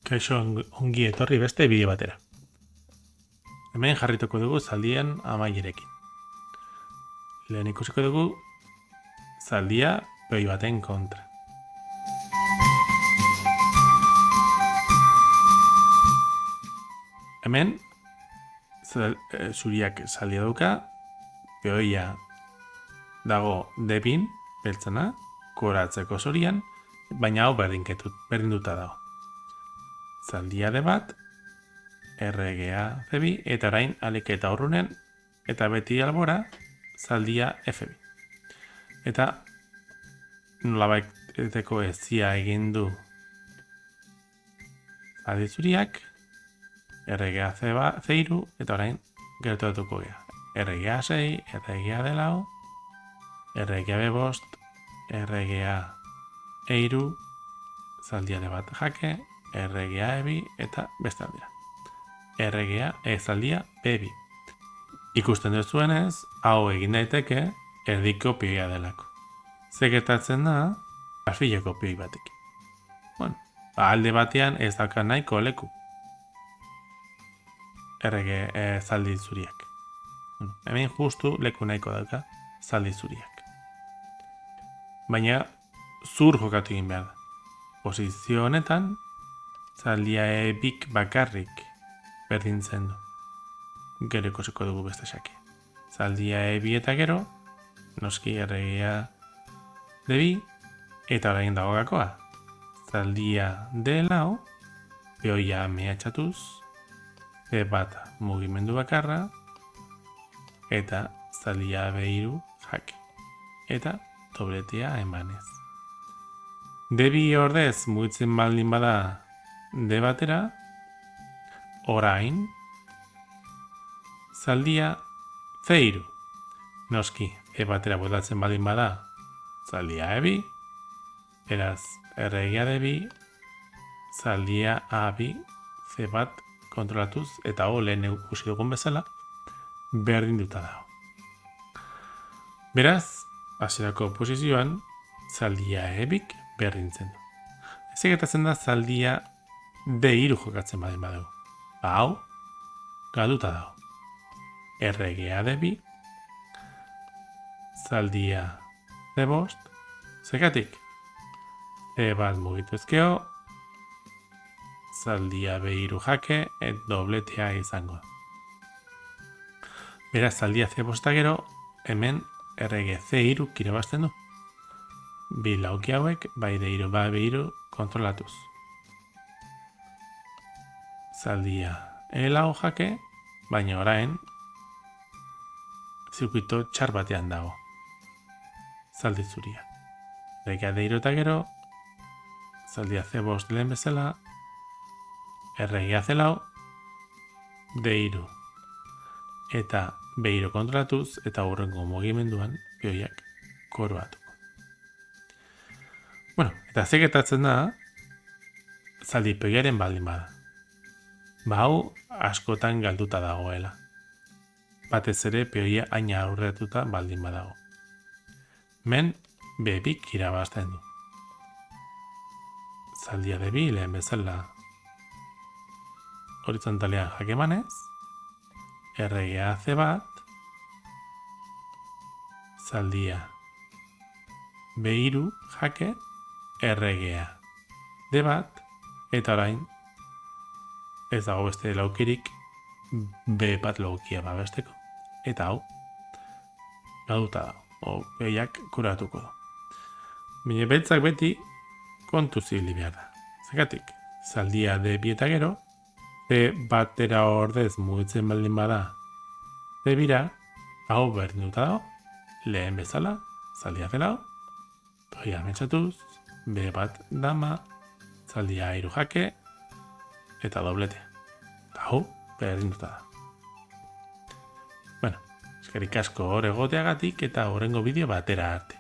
Kaixo ongi etorri beste bideo batera. Hemen jarrituko dugu zaldien amaierekin. Lehen ikusiko dugu zaldia peoi baten kontra. Hemen zuriak zaldia dauka, peoia dago debin, beltzana, koratzeko zurian, baina hau berdinduta dago. Zaldia de bat, RGA C2 eta orain alik eta urrunen eta beti albora zaldia F2. Eta nolabaiteko ezia egin du zaldi zuriak RGA C3 eta orain gertatuko gea. RGA 6, RGA de lau, RGA B5, RGA E3, zaldia de bat jake, RGA E2 eta beste aldera. RGA zaldia B2. Ikusten duzuenez, hau egin daiteke erdiko peoia delako. Gertatzen da, alfileko peoi batekin. Alde batean ez dauka nahiko leku. Zaldi zuriak. Hemen justu leku nahiko dauka zaldi zuriak. Baina zur jokatu egin behar da. Posizio honetan, zaldia E2 bakarrik berdintzen du. Gero ikusiko dugu beste xake. Zaldia E2 eta gero, noski RGA D2, eta orain dago gakoa. Zaldia D lau, peoia mehatxatuz, E bat mugimendu bakarra, eta zaldia B3 jake. Eta dobletea emanez. D2 ordez mugitzen baldin bada D batera, orain zaldia C3. Noski, E batera botatzen baldin bada zaldia E2, beraz RGA D2, zaldia A2, C bat kontrolatuz, eta lehen ikusi dugun bezala, berdinduta dago. Beraz, hasierako posizioan, zaldia E2 berdintzen du. Ez gertatzen da zaldia D3 jokatzen baldin badugu. Hau, galduta dago. RGA D2, zaldia D5, zergatik? E bat mugitu ezkeo, zaldia B3 jake, dobletea izango da. Beraz, zaldia C5 eta gero, hemen RG C3 kirabazten du. Bi lauki hauek, bai D3, bai B3 kontrolatuz. Zaldia E lau jake, baina orain zirkuito txar batean dago. Zaldi zuria. RGA D3 eta gero, zaldia C5 lehen bezala, RGA C lau, D3 eta B3 kontrolatuz eta hurrengo mugimenduan peoiak koroatuko. Eta gertatzen da, zaldi peoiaren baldin bada. Hau askotan galduta dagoela. Batez ere peoia aina aurretuta baldin badago. Men B2 irabazten du. Zaldia D2 lehen bezala horizontalean jake emanez, RGA C bat, zaldia B3 jake, RGA D bat, eta orain ez dago beste laukirik B bat laukia babesteko. Eta hau, galduta dago, peoiak kuratuko du. Baina beltzak beti kontu zibili behar da. Zergatik, zaldia D2 eta gero, C batera ordez mugitzen baldin bada D2, hau berdinduta dago, lehen bezala, zaldia C lau, peoia mehatxatuz, B bat dama, zaldia A3 jake, eta dobletea. Eta hau, berdinduta da. Eskerrik asko hor egoteagatik eta horrengo bideo batera arte.